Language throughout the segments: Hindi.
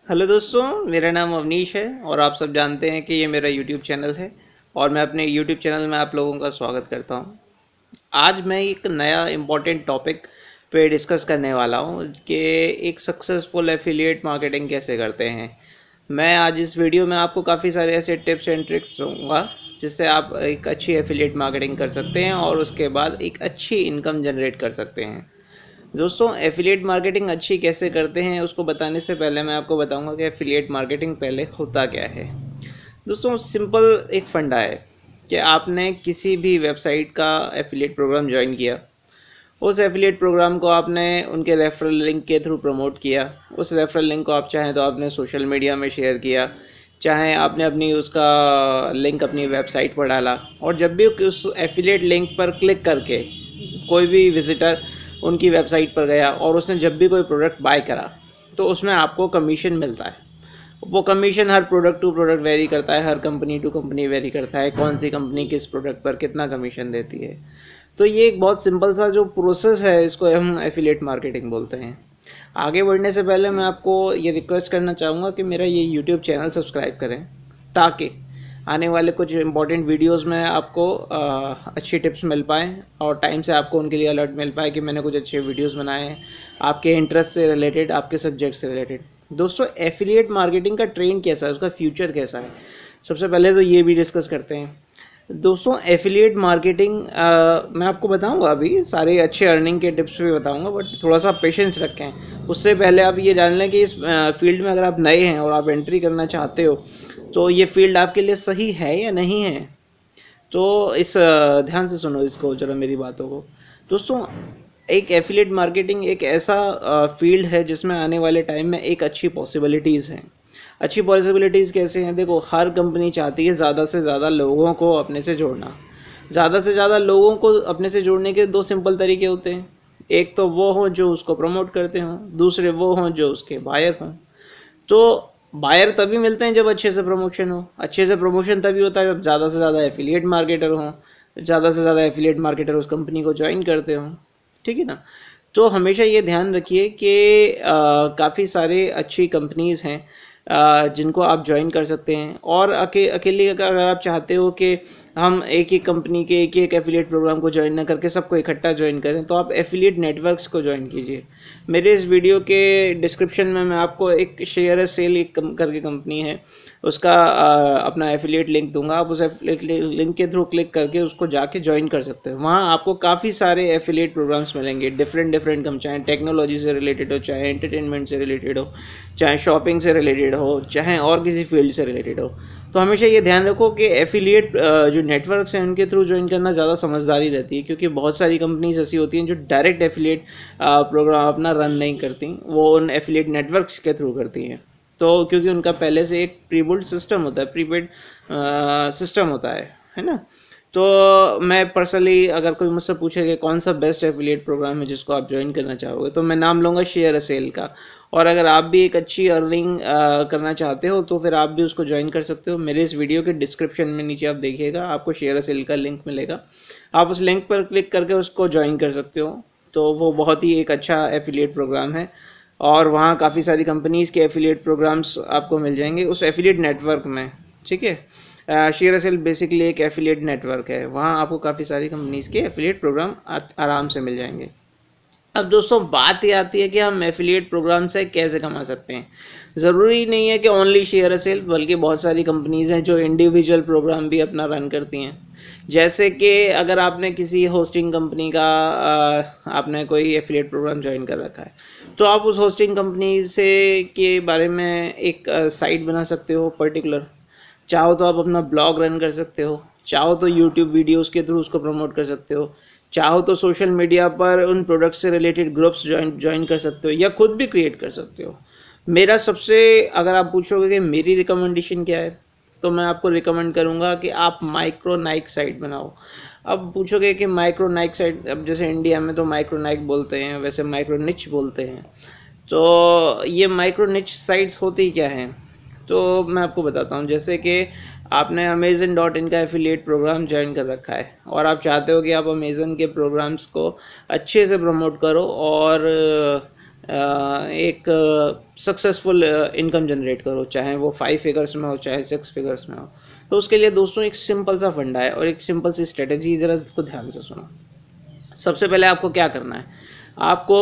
हेलो दोस्तों, मेरा नाम अवनीश है और आप सब जानते हैं कि ये मेरा यूट्यूब चैनल है और मैं अपने यूट्यूब चैनल में आप लोगों का स्वागत करता हूँ। आज मैं एक नया इम्पोर्टेंट टॉपिक पे डिस्कस करने वाला हूँ कि एक सक्सेसफुल एफिलिएट मार्केटिंग कैसे करते हैं। मैं आज इस वीडियो में आपको काफ़ी सारे ऐसे टिप्स एंड ट्रिक्स दूँगा जिससे आप एक अच्छी एफिलिएट मार्केटिंग कर सकते हैं और उसके बाद एक अच्छी इनकम जनरेट कर सकते हैं। दोस्तों, एफिलिएट मार्केटिंग अच्छी कैसे करते हैं उसको बताने से पहले मैं आपको बताऊंगा कि एफिलिएट मार्केटिंग पहले होता क्या है। दोस्तों, सिंपल एक फंडा है कि आपने किसी भी वेबसाइट का एफिलिएट प्रोग्राम ज्वाइन किया। उस एफिलिएट प्रोग्राम को आपने उनके रेफरल लिंक के थ्रू प्रमोट किया। उस रेफरल लिंक को आप चाहें तो आपने सोशल मीडिया में शेयर किया, चाहे आपने अपनी उसका लिंक अपनी वेबसाइट पर डाला। और जब भी उस एफिलिएट लिंक पर क्लिक करके कोई भी विजिटर उनकी वेबसाइट पर गया और उसने जब भी कोई प्रोडक्ट बाय करा तो उसमें आपको कमीशन मिलता है। वो कमीशन हर प्रोडक्ट टू प्रोडक्ट वेरी करता है, हर कंपनी टू कंपनी वेरी करता है, कौन सी कंपनी किस प्रोडक्ट पर कितना कमीशन देती है। तो ये एक बहुत सिंपल सा जो प्रोसेस है, इसको हम एफिलिएट मार्केटिंग बोलते हैं। आगे बढ़ने से पहले मैं आपको ये रिक्वेस्ट करना चाहूँगा कि मेरा ये यूट्यूब चैनल सब्सक्राइब करें ताकि आने वाले कुछ इंपॉर्टेंट वीडियोस में आपको अच्छी टिप्स मिल पाएँ और टाइम से आपको उनके लिए अलर्ट मिल पाए कि मैंने कुछ अच्छे वीडियोस बनाए हैं आपके इंटरेस्ट से रिलेटेड, आपके सब्जेक्ट से रिलेटेड। दोस्तों, एफिलिएट मार्केटिंग का ट्रेंड कैसा है, उसका फ्यूचर कैसा है, सबसे पहले तो ये भी डिस्कस करते हैं। दोस्तों, एफिलिएट मार्केटिंग मैं आपको बताऊंगा, अभी सारे अच्छे अर्निंग के टिप्स भी बताऊंगा, बट थोड़ा सा पेशेंस रखें। उससे पहले आप ये जान लें कि इस फील्ड में अगर आप नए हैं और आप एंट्री करना चाहते हो तो ये फील्ड आपके लिए सही है या नहीं है। तो इस ध्यान से सुनो इसको जरा, मेरी बातों को। दोस्तों, एक एफिलिएट मार्केटिंग एक ऐसा फील्ड है जिसमें आने वाले टाइम में एक अच्छी पॉसिबिलिटीज़ हैं। अच्छी पॉसिबिलिटीज़ कैसे हैं? देखो, हर कंपनी चाहती है ज़्यादा से ज़्यादा लोगों को अपने से जोड़ना। ज़्यादा से ज़्यादा लोगों को अपने से जोड़ने के दो सिंपल तरीके होते हैं। एक तो वो हों जो उसको प्रमोट करते हों, दूसरे वो हों जो उसके बायर हों। तो बायर तभी मिलते हैं जब अच्छे से प्रमोशन हो। अच्छे से प्रमोशन तभी होता है जब ज़्यादा से ज़्यादा एफिलिएट मार्केटर हों, ज़्यादा से ज़्यादा एफिलिएट मार्केटर उस कंपनी को ज्वाइन करते हों। ठीक है ना? तो हमेशा ये ध्यान रखिए कि काफ़ी सारे अच्छी कंपनीज़ हैं जिनको आप ज्वाइन कर सकते हैं। और अकेले अगर आप चाहते हो कि हम एक ही कंपनी के एक एक एफिलिएट प्रोग्राम को ज्वाइन ना करके सबको इकट्ठा ज्वाइन करें, तो आप एफिलिएट नेटवर्क्स को ज्वाइन कीजिए। मेरे इस वीडियो के डिस्क्रिप्शन में मैं आपको एक शेयर ए सेल एक करके कंपनी है, उसका अपना एफिलिएट लिंक दूंगा। आप उस एफिलिएट लिंक के थ्रू क्लिक करके उसको जाके ज्वाइन कर सकते हो। वहाँ आपको काफ़ी सारे एफिलिएट प्रोग्राम्स मिलेंगे, डिफरेंट कम, चाहे टेक्नोलॉजी से रिलेटेड हो, चाहे एंटरटेनमेंट से रिलेटेड हो, चाहे शॉपिंग से रिलेटेड हो, चाहे और किसी फील्ड से रिलेटेड हो। तो हमेशा ये ध्यान रखो कि एफिलिएट जो नेटवर्क्स हैं उनके थ्रू ज्वाइन करना ज़्यादा समझदारी रहती है, क्योंकि बहुत सारी कंपनीज ऐसी होती हैं जो डायरेक्ट एफिलिएट प्रोग्राम अपना रन नहीं करती, वो उन एफिलिएट नेटवर्क्स के थ्रू करती हैं। तो क्योंकि उनका पहले से एक प्रीबिल्ड सिस्टम होता है, प्रीपेड सिस्टम होता है ना। तो मैं पर्सनली, अगर कोई मुझसे पूछे कि कौन सा बेस्ट एफिलिएट प्रोग्राम है जिसको आप ज्वाइन करना चाहोगे, तो मैं नाम लूँगा शेयर सेल का। और अगर आप भी एक अच्छी अर्निंग करना चाहते हो तो फिर आप भी उसको ज्वाइन कर सकते हो। मेरे इस वीडियो के डिस्क्रिप्शन में नीचे आप देखिएगा, आपको शेयर सेल का लिंक मिलेगा। आप उस लिंक पर क्लिक करके उसको ज्वाइन कर सकते हो। तो वो बहुत ही एक अच्छा एफिलिएट प्रोग्राम है और वहाँ काफ़ी सारी कंपनीज़ के एफिलिएट प्रोग्राम्स आपको मिल जाएंगे उस एफिलिएट नेटवर्क में। ठीक है, शेयर सेल बेसिकली एक एफिलिएट नेटवर्क है, वहाँ आपको काफ़ी सारी कंपनीज़ के एफिलिएट प्रोग्राम आराम से मिल जाएंगे। अब दोस्तों, बात ये आती है कि हम एफिलिएट प्रोग्राम से कैसे कमा सकते हैं। ज़रूरी नहीं है कि ओनली शेयर सेल, बल्कि बहुत सारी कंपनीज़ हैं जो इंडिविजुअल प्रोग्राम भी अपना रन करती हैं। जैसे कि अगर आपने किसी होस्टिंग कंपनी का आपने कोई एफिलिएट प्रोग्राम ज्वाइन कर रखा है, तो आप उस होस्टिंग कंपनी से के बारे में एक साइट बना सकते हो पर्टिकुलर। चाहो तो आप अपना ब्लॉग रन कर सकते हो, चाहो तो यूट्यूब वीडियोस के थ्रू उसको प्रमोट कर सकते हो, चाहो तो सोशल मीडिया पर उन प्रोडक्ट से रिलेटेड ग्रुप्स ज्वाइन कर सकते हो, या खुद भी क्रिएट कर सकते हो। मेरा सबसे, अगर आप पूछोगे कि मेरी रिकमेंडेशन क्या है, तो मैं आपको रिकमेंड करूँगा कि आप माइक्रो नाइक साइट बनाओ। अब पूछोगे कि माइक्रो नाइक साइट, अब जैसे इंडिया में तो माइक्रो नाइक बोलते हैं, वैसे माइक्रो निच बोलते हैं। तो ये माइक्रो निच साइट्स होती क्या हैं, तो मैं आपको बताता हूँ। जैसे कि आपने Amazon.in का एफिलिएट प्रोग्राम ज्वाइन कर रखा है और आप चाहते हो कि आप Amazon के प्रोग्राम्स को अच्छे से प्रमोट करो और एक सक्सेसफुल इनकम जनरेट करो, चाहे वो 5 फिगर्स में हो चाहे 6 फिगर्स में हो। तो उसके लिए दोस्तों एक सिंपल सा फंडा है और एक सिंपल सी स्ट्रेटजी, ज़रा इसको ध्यान से सुनो। सबसे पहले आपको क्या करना है, आपको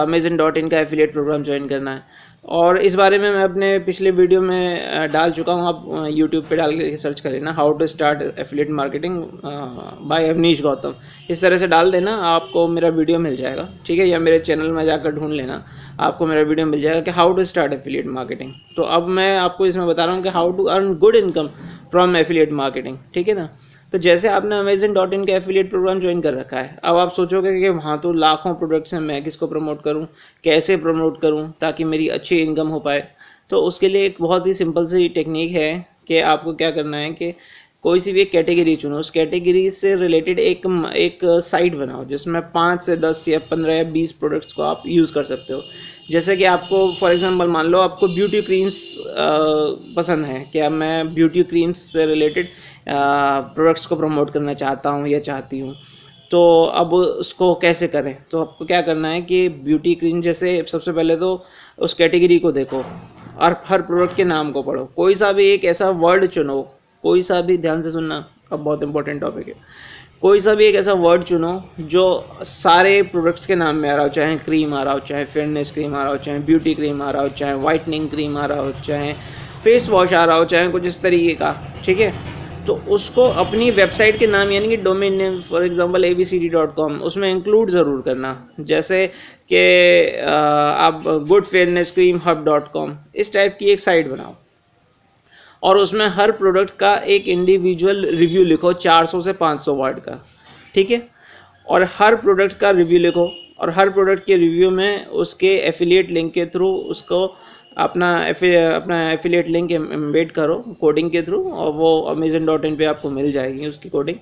Amazon.in का एफिलिएट प्रोग्राम ज्वाइन करना है। और इस बारे में मैं अपने पिछले वीडियो में डाल चुका हूँ, आप यूट्यूब पे डाल के सर्च कर लेना, how to start affiliate marketing by Avneesh Gautam. इस तरह से डाल देना, आपको मेरा वीडियो मिल जाएगा, ठीक है, या मेरे चैनल में जाकर ढूंढ लेना, आपको मेरा वीडियो मिल जाएगा कि how to start affiliate marketing. तो अब मैं आपको इसमें बता रहा हूँ कि how to earn good income from affiliate marketing, ठीक है ना। तो जैसे आपने Amazon.in का एफिलिएट प्रोग्राम ज्वाइन कर रखा है, अब आप सोचोगे कि वहाँ तो लाखों प्रोडक्ट्स हैं, मैं किसको प्रमोट करूँ, कैसे प्रमोट करूँ ताकि मेरी अच्छी इनकम हो पाए। तो उसके लिए एक बहुत ही सिंपल सी टेक्निक है कि आपको क्या करना है कि कोई सी भी एक कैटेगरी चुनो, उस कैटेगरी से रिलेटेड एक साइट बनाओ जिसमें 5 से 10 या 15 या 20 प्रोडक्ट्स को आप यूज़ कर सकते हो। जैसे कि आपको फॉर एग्जांपल मान लो आपको ब्यूटी क्रीम्स पसंद है, क्या मैं ब्यूटी क्रीम्स से रिलेटेड प्रोडक्ट्स को प्रमोट करना चाहता हूँ या चाहती हूँ। तो अब उसको कैसे करें, तो आपको क्या करना है कि ब्यूटी क्रीम जैसे सबसे पहले तो उस कैटेगरी को देखो और हर प्रोडक्ट के नाम को पढ़ो, कोई सा भी एक ऐसा वर्ड चुनो, कोई सा भी, ध्यान से सुनना, अब बहुत इंपॉर्टेंट टॉपिक है, कोई सा भी एक ऐसा वर्ड चुनो जो सारे प्रोडक्ट्स के नाम में आ रहा हो, चाहे क्रीम आ रहा हो, चाहे फेयरनेस क्रीम आ रहा हो, चाहे ब्यूटी क्रीम आ रहा हो, चाहे वाइटनिंग क्रीम आ रहा हो, चाहे फेस वॉश आ रहा हो, चाहे कुछ इस तरीके का, ठीक है। तो उसको अपनी वेबसाइट के नाम यानी कि domain name for example abcd.com उसमें इंक्लूड ज़रूर करना, जैसे कि आप goodfairnesscreamhub.com इस टाइप की एक साइट बनाओ और उसमें हर प्रोडक्ट का एक इंडिविजुअल रिव्यू लिखो 400 से 500 वर्ड का, ठीक है। और हर प्रोडक्ट का रिव्यू लिखो और हर प्रोडक्ट के रिव्यू में उसके एफिलिएट लिंक के थ्रू उसको अपना एफिलिएट लिंक एम्बेड करो कोडिंग के थ्रू, और वो Amazon.in पे आपको मिल जाएगी उसकी कोडिंग,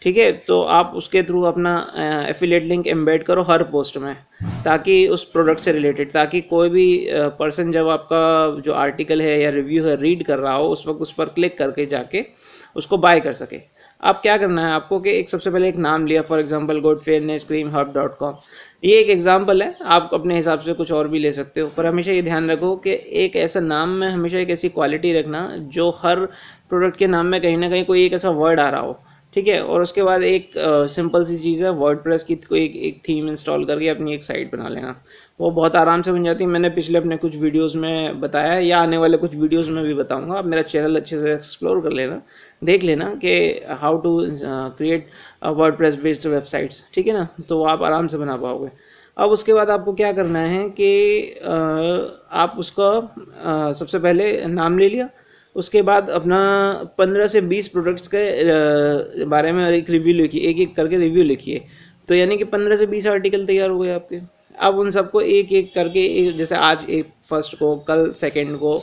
ठीक है। तो आप उसके थ्रू अपना एफिलिएट लिंक एम्बेड करो हर पोस्ट में, ताकि उस प्रोडक्ट से रिलेटेड, ताकि कोई भी पर्सन जब आपका जो आर्टिकल है या रिव्यू है रीड कर रहा हो, उस वक्त उस पर क्लिक करके जाके उसको बाय कर सके। अब क्या करना है आपको कि एक सबसे पहले एक नाम लिया, फॉर एग्जांपल goodfairnesscreamhub.com, ये एक एग्जांपल है, आप अपने हिसाब से कुछ और भी ले सकते हो, पर हमेशा ये ध्यान रखो कि एक ऐसा नाम में हमेशा एक ऐसी क्वालिटी रखना जो हर प्रोडक्ट के नाम में कहीं ना कहीं कोई एक ऐसा वर्ड आ रहा हो, ठीक है। और उसके बाद एक सिंपल सी चीज़ है, वर्डप्रेस की कोई एक थीम इंस्टॉल करके अपनी एक साइट बना लेना, वो बहुत आराम से बन जाती है। मैंने पिछले अपने कुछ वीडियोस में बताया है या आने वाले कुछ वीडियोस में भी बताऊंगा, आप मेरा चैनल अच्छे से एक्सप्लोर कर लेना, देख लेना कि how to create WordPress based websites, ठीक है ना, तो आप आराम से बना पाओगे। अब उसके बाद आपको क्या करना है कि आप उसका सबसे पहले नाम ले लिया, उसके बाद अपना 15 से 20 प्रोडक्ट्स के बारे में एक रिव्यू लिखिए, एक एक करके रिव्यू लिखिए, तो यानी कि 15 से 20 आर्टिकल तैयार हो गए आपके। अब उन सबको एक एक करके जैसे आज एक फर्स्ट को, कल सेकंड को,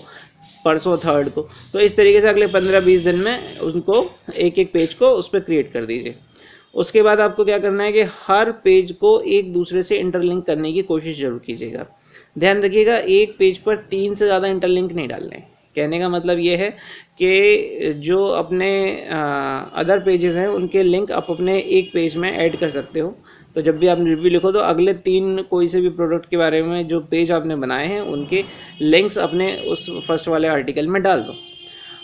परसों थर्ड को, तो इस तरीके से अगले 15-20 दिन में उनको एक एक पेज को उस पर क्रिएट कर दीजिए। उसके बाद आपको क्या करना है कि हर पेज को एक दूसरे से इंटरलिंक करने की कोशिश जरूर कीजिएगा। ध्यान रखिएगा एक पेज पर 3 से ज़्यादा इंटरलिंक नहीं डालने। कहने का मतलब ये है कि जो अपने अदर पेजेस हैं उनके लिंक आप अपने एक पेज में ऐड कर सकते हो। तो जब भी आप रिव्यू लिखो तो अगले 3 कोई से भी प्रोडक्ट के बारे में जो पेज आपने बनाए हैं उनके लिंक्स अपने उस फर्स्ट वाले आर्टिकल में डाल दो।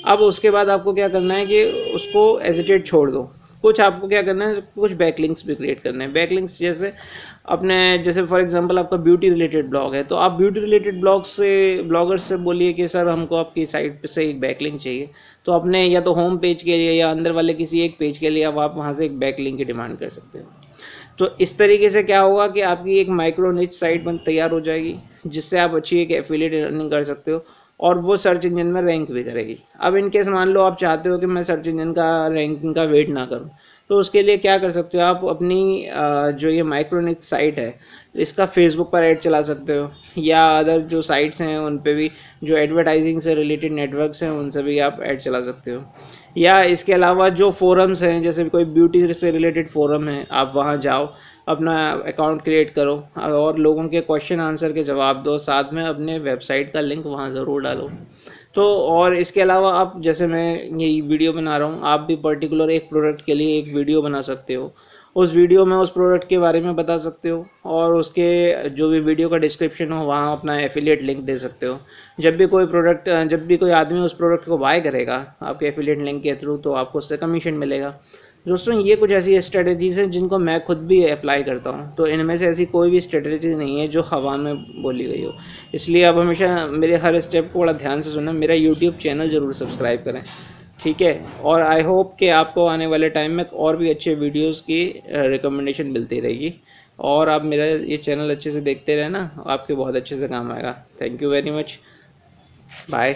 अब उसके बाद आपको क्या करना है कि उसको एजिटेट छोड़ दो। कुछ आपको क्या करना है, कुछ बैकलिंक्स भी क्रिएट करने हैं। बैकलिंक्स जैसे फॉर एग्जांपल आपका ब्यूटी रिलेटेड ब्लॉग है, तो आप ब्यूटी रिलेटेड ब्लॉगर्स से बोलिए कि सर हमको आपकी साइट से एक बैकलिंक चाहिए, तो अपने या तो होम पेज के लिए या अंदर वाले किसी एक पेज के लिए आप वहाँ से एक बैकलिंक की डिमांड कर सकते हो। तो इस तरीके से क्या होगा कि आपकी एक माइक्रो निच साइट तैयार हो जाएगी, जिससे आप अच्छी एक एफिलिएट अर्निंग कर सकते हो और वो सर्च इंजन में रैंक भी करेगी। अब इनकेस मान लो आप चाहते हो कि मैं सर्च इंजन का रैंकिंग का वेट ना करूं, तो उसके लिए क्या कर सकते हो, आप अपनी जो ये माइक्रोनिक साइट है इसका फेसबुक पर ऐड चला सकते हो, या अदर जो साइट्स हैं उन पे भी जो एडवर्टाइजिंग से रिलेटेड नेटवर्क्स हैं उनसे भी आप ऐड चला सकते हो। या इसके अलावा जो फोरम्स हैं, जैसे कोई ब्यूटी से रिलेटेड फोरम है, आप वहाँ जाओ, अपना अकाउंट क्रिएट करो और लोगों के क्वेश्चन आंसर के जवाब दो, साथ में अपने वेबसाइट का लिंक वहाँ ज़रूर डालो। तो और इसके अलावा आप, जैसे मैं ये वीडियो बना रहा हूँ, आप भी पर्टिकुलर एक प्रोडक्ट के लिए एक वीडियो बना सकते हो उस वीडियो में उस प्रोडक्ट के बारे में बता सकते हो, और उसके जो भी वीडियो का डिस्क्रिप्शन हो वहाँ अपना एफिलिएट लिंक दे सकते हो। जब भी कोई आदमी उस प्रोडक्ट को बाय करेगा आपके एफिलिएट लिंक के थ्रू, तो आपको उससे कमीशन मिलेगा। दोस्तों, ये कुछ ऐसी स्ट्रेटजीज़ हैं जिनको मैं खुद भी अप्लाई करता हूँ, तो इनमें से ऐसी कोई भी स्ट्रेटजी नहीं है जो हवा में बोली गई हो। इसलिए आप हमेशा मेरे हर स्टेप को बड़ा ध्यान से सुनें, मेरा यूट्यूब चैनल ज़रूर सब्सक्राइब करें, ठीक है। और आई होप कि आपको आने वाले टाइम में और भी अच्छे वीडियोस की रिकमेंडेशन मिलती रहेगी, और आप मेरा ये चैनल अच्छे से देखते रहना, आपके बहुत अच्छे से काम आएगा। Thank you very much, bye.